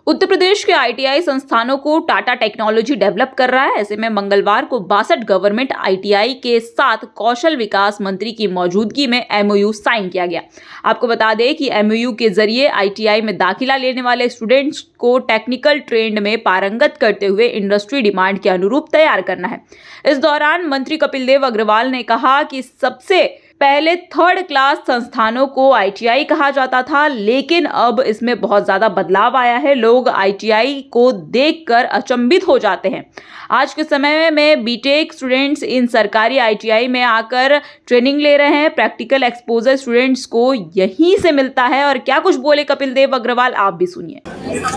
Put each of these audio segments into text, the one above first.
उत्तर प्रदेश के आईटीआई संस्थानों को टाटा टेक्नोलॉजी डेवलप कर रहा है। ऐसे में मंगलवार को 62 गवर्नमेंट आईटीआई के साथ कौशल विकास मंत्री की मौजूदगी में एमओयू साइन किया गया। आपको बता दें कि एमओयू के जरिए आईटीआई में दाखिला लेने वाले स्टूडेंट्स को टेक्निकल ट्रेंड में पारंगत करते हुए इंडस्ट्री डिमांड के अनुरूप तैयार करना है। इस दौरान मंत्री कपिल देव अग्रवाल ने कहा कि सबसे पहले थर्ड क्लास संस्थानों को आईटीआई कहा जाता था, लेकिन अब इसमें बहुत ज्यादा बदलाव आया है। लोग आईटीआई को देखकर अचंभित हो जाते हैं। आज के समय में बीटेक स्टूडेंट्स इन सरकारी आईटीआई में आकर ट्रेनिंग ले रहे हैं। प्रैक्टिकल एक्सपोजर स्टूडेंट्स को यहीं से मिलता है। और क्या कुछ बोले कपिल देव अग्रवाल, आप भी सुनिए।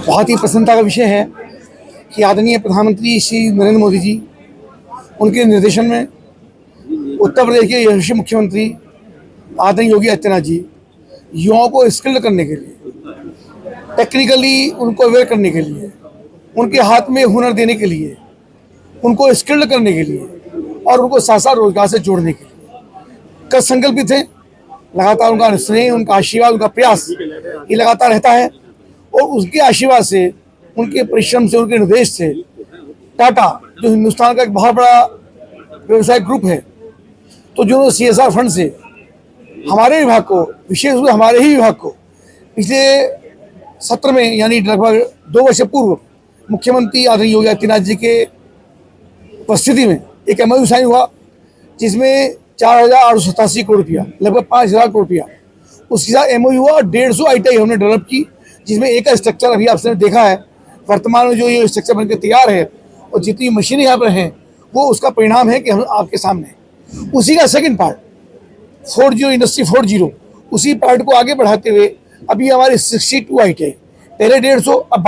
बहुत ही प्रसन्नता का विषय है कि आदरणीय प्रधानमंत्री श्री नरेंद्र मोदी जी, उनके निर्देशन में उत्तर प्रदेश के यशस्वी मुख्यमंत्री आदरणीय योगी आदित्यनाथ जी युवाओं को स्किल्ड करने के लिए, टेक्निकली उनको अवेयर करने के लिए, उनके हाथ में हुनर देने के लिए, उनको स्किल्ड करने के लिए और उनको साथ साथ रोजगार से जोड़ने के लिए कर संकल्पित हैं। लगातार उनका स्नेह, उनका आशीर्वाद, उनका प्रयास ये लगातार रहता है। और उसके आशीर्वाद से, उनके परिश्रम से, उनके निर्देश से टाटा, जो हिंदुस्तान का एक बहुत बड़ा व्यवसायिक ग्रुप है, तो जो सीएसआर फंड से हमारे विभाग को, विशेष रूप से हमारे ही विभाग को पिछले सत्र में, यानी लगभग 2 वर्ष पूर्व मुख्यमंत्री आदरणीय योगी आदित्यनाथ जी के उपस्थिति में एक एमओयू साइन हुआ, जिसमें 4,887 करोड़ रुपया, लगभग 5,000 करोड़ रुपया उसके साथ एमओयू हुआ। 150 आईटीआई हमने डेवलप की, जिसमें एक का स्ट्रक्चर अभी आपने देखा है। वर्तमान में जो ये स्ट्रक्चर बनकर तैयार है और जितनी मशीनें यहाँ पर हैं, वो उसका परिणाम है कि हम आपके सामने उसी का सेकंड पार्ट 4.0 इंडस्ट्री 4.0, उसी पार्ट को आगे बढ़ाते हुए अभी हमारी 62 आईटीआई, पहले 150, अब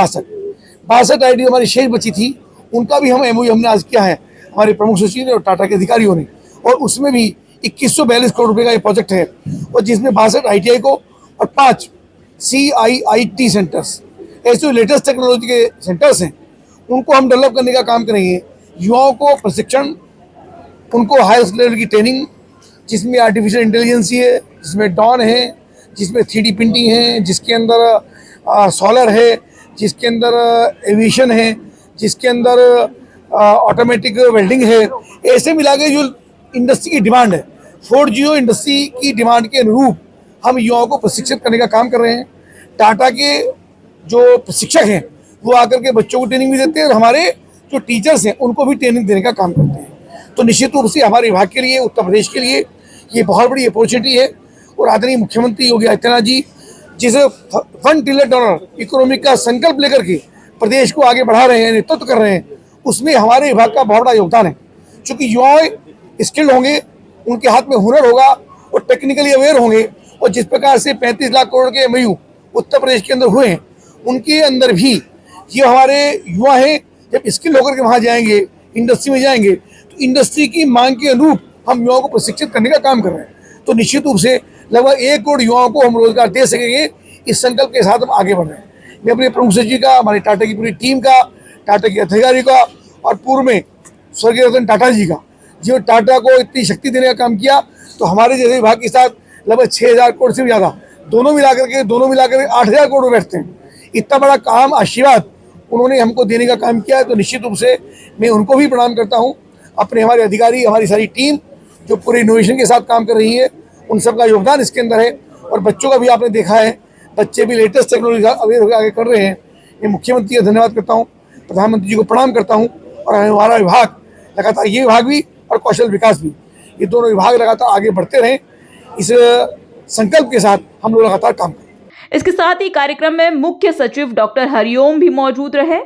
62 आईटीआई हमारी शेष बची थी, उनका भी हम एमओयू हमने आज किया है हमारे प्रमुख सचिव ने और टाटा के अधिकारियों ने। और उसमें भी 2142 करोड़ रुपए का ये प्रोजेक्ट है, और जिसमें 62 आईटीआई को और 5 CIIT सेंटर्स, ऐसे लेटेस्ट टेक्नोलॉजी के सेंटर्स हैं, उनको हम डेवलप करने का काम करेंगे। युवाओं को प्रशिक्षण, उनको हायर लेवल की ट्रेनिंग, जिसमें आर्टिफिशियल इंटेलिजेंस है, जिसमें डॉन है, जिसमें 3D प्रिंटिंग है, जिसके अंदर सोलर है, जिसके अंदर एविएशन है, जिसके अंदर ऑटोमेटिक वेल्डिंग है। ऐसे मिला के जो इंडस्ट्री की डिमांड है, 4.0 इंडस्ट्री की डिमांड के अनुरूप हम युवाओं को प्रशिक्षित करने का काम कर रहे हैं। टाटा के जो प्रशिक्षक हैं वो आकर के बच्चों को ट्रेनिंग भी देते हैं, और हमारे जो टीचर्स हैं उनको भी ट्रेनिंग देने का काम करते हैं। तो निश्चित रूप से हमारे विभाग के लिए, उत्तर प्रदेश के लिए ये बहुत बड़ी अपॉर्चुनिटी है। और आदरणीय मुख्यमंत्री योगी आदित्यनाथ जी जिस $1 ट्रिलियन इकोनॉमिक का संकल्प लेकर के प्रदेश को आगे बढ़ा रहे हैं, नेतृत्व कर रहे हैं, उसमें हमारे विभाग का बहुत बड़ा योगदान है। क्योंकि युवा स्किल्ड होंगे, उनके हाथ में हुनर होगा और टेक्निकली अवेयर होंगे, और जिस प्रकार से 35 लाख करोड़ के एमओयू उत्तर प्रदेश के अंदर हुए हैं, उनके अंदर भी ये हमारे युवा हैं, जब स्किल होकर के वहाँ जाएंगे, इंडस्ट्री में जाएंगे, तो इंडस्ट्री की मांग के अनुरूप हम युवाओं को प्रशिक्षित करने का काम कर रहे हैं। तो निश्चित रूप से लगभग 1 करोड़ युवाओं को हम रोजगार दे सकेंगे। इस संकल्प के साथ हम आगे बढ़ रहे हैं। मैं अपने प्रमुख सचिव का, हमारी टाटा की पूरी टीम का, टाटा के अधिकारी का, और पूर्व में स्वर्गीय रतन टाटा जी का, जो टाटा को इतनी शक्ति देने का काम किया, तो हमारे जैसे विभाग के साथ लगभग 6,000 करोड़ से भी ज़्यादा, दोनों मिलाकर के 8,000 करोड़ बैठते हैं। इतना बड़ा काम, आशीर्वाद उन्होंने हमको देने का काम किया है। तो निश्चित रूप से मैं उनको भी प्रणाम करता हूँ। अपने हमारे अधिकारी, हमारी सारी टीम जो पूरे इनोवेशन के साथ काम कर रही है, उन सबका योगदान इसके अंदर है। और बच्चों का भी आपने देखा है, बच्चे भी लेटेस्ट टेक्नोलॉजी अवेयर होकर आगे कर रहे हैं। मैं मुख्यमंत्री का धन्यवाद करता हूँ, प्रधानमंत्री जी को प्रणाम करता हूँ। और हमारा विभाग लगातार, ये विभाग भी और कौशल विकास भी, ये दोनों विभाग लगातार आगे बढ़ते रहें। इस संकल्प के साथ हम लोग लगातार काम करें। इसके साथ ही कार्यक्रम में मुख्य सचिव डॉक्टर हरिओम भी मौजूद रहे,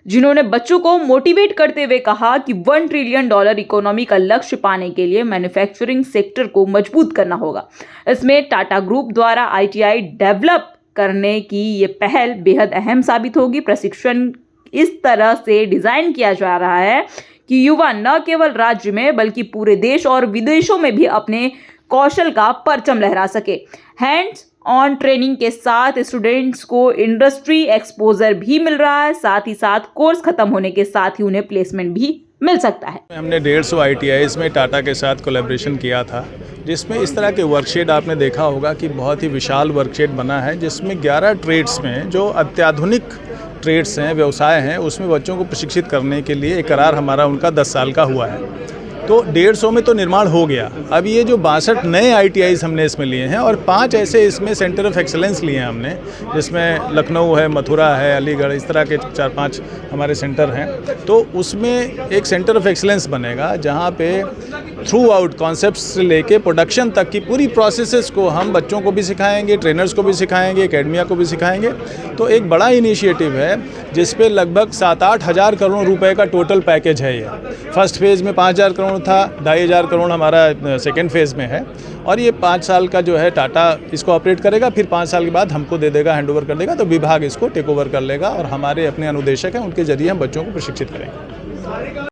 जिन्होंने बच्चों को मोटिवेट करते हुए कहा कि $1 ट्रिलियन इकोनॉमी का लक्ष्य पाने के लिए मैन्युफैक्चरिंग सेक्टर को मजबूत करना होगा। इसमें टाटा ग्रुप द्वारा आईटीआई डेवलप करने की ये पहल बेहद अहम साबित होगी। प्रशिक्षण इस तरह से डिजाइन किया जा रहा है कि युवा न केवल राज्य में बल्कि पूरे देश और विदेशों में भी अपने कौशल का परचम लहरा सके। हैंड्स ऑन ट्रेनिंग के साथ स्टूडेंट्स को इंडस्ट्री एक्सपोजर भी मिल रहा है। साथ ही साथ कोर्स खत्म होने के साथ ही उन्हें प्लेसमेंट भी मिल सकता है। हमने 150 आईटीआईज़ में टाटा के साथ कोलैबोरेशन किया था, जिसमें इस तरह के वर्कशेड आपने देखा होगा कि बहुत ही विशाल वर्कशेड बना है, जिसमें 11 ट्रेड्स में जो अत्याधुनिक ट्रेड्स हैं, व्यवसाय हैं, उसमें बच्चों को प्रशिक्षित करने के लिए एक करार हमारा उनका 10 साल का हुआ है। तो 150 में तो निर्माण हो गया। अब ये जो 62 नए ITIs हमने इसमें लिए हैं और 5 ऐसे इसमें सेंटर ऑफ एक्सेलेंस लिए हैं हमने, जिसमें लखनऊ है, मथुरा है, अलीगढ़, इस तरह के 4-5 हमारे सेंटर हैं। तो उसमें एक सेंटर ऑफ एक्सेलेंस बनेगा जहाँ पे थ्रू आउट कॉन्सेप्ट से लेके प्रोडक्शन तक की पूरी प्रोसेसेस को हम बच्चों को भी सिखाएंगे, ट्रेनर्स को भी सिखाएंगे, एकेडमिया को भी सिखाएंगे। तो एक बड़ा इनिशिएटिव है जिस पे लगभग 7-8 हज़ार करोड़ रुपए का टोटल पैकेज है। ये फर्स्ट फेज़ में 5,000 करोड़ था, 2,500 करोड़ हमारा सेकेंड फेज़ में है और ये 5 साल का जो है टाटा इसको ऑपरेट करेगा, फिर 5 साल के बाद हमको दे देगा, हैंडओवर कर देगा, तो विभाग इसको टेक ओवर कर लेगा और हमारे अपने अनुदेशक हैं, उनके जरिए हम बच्चों को प्रशिक्षित करेंगे।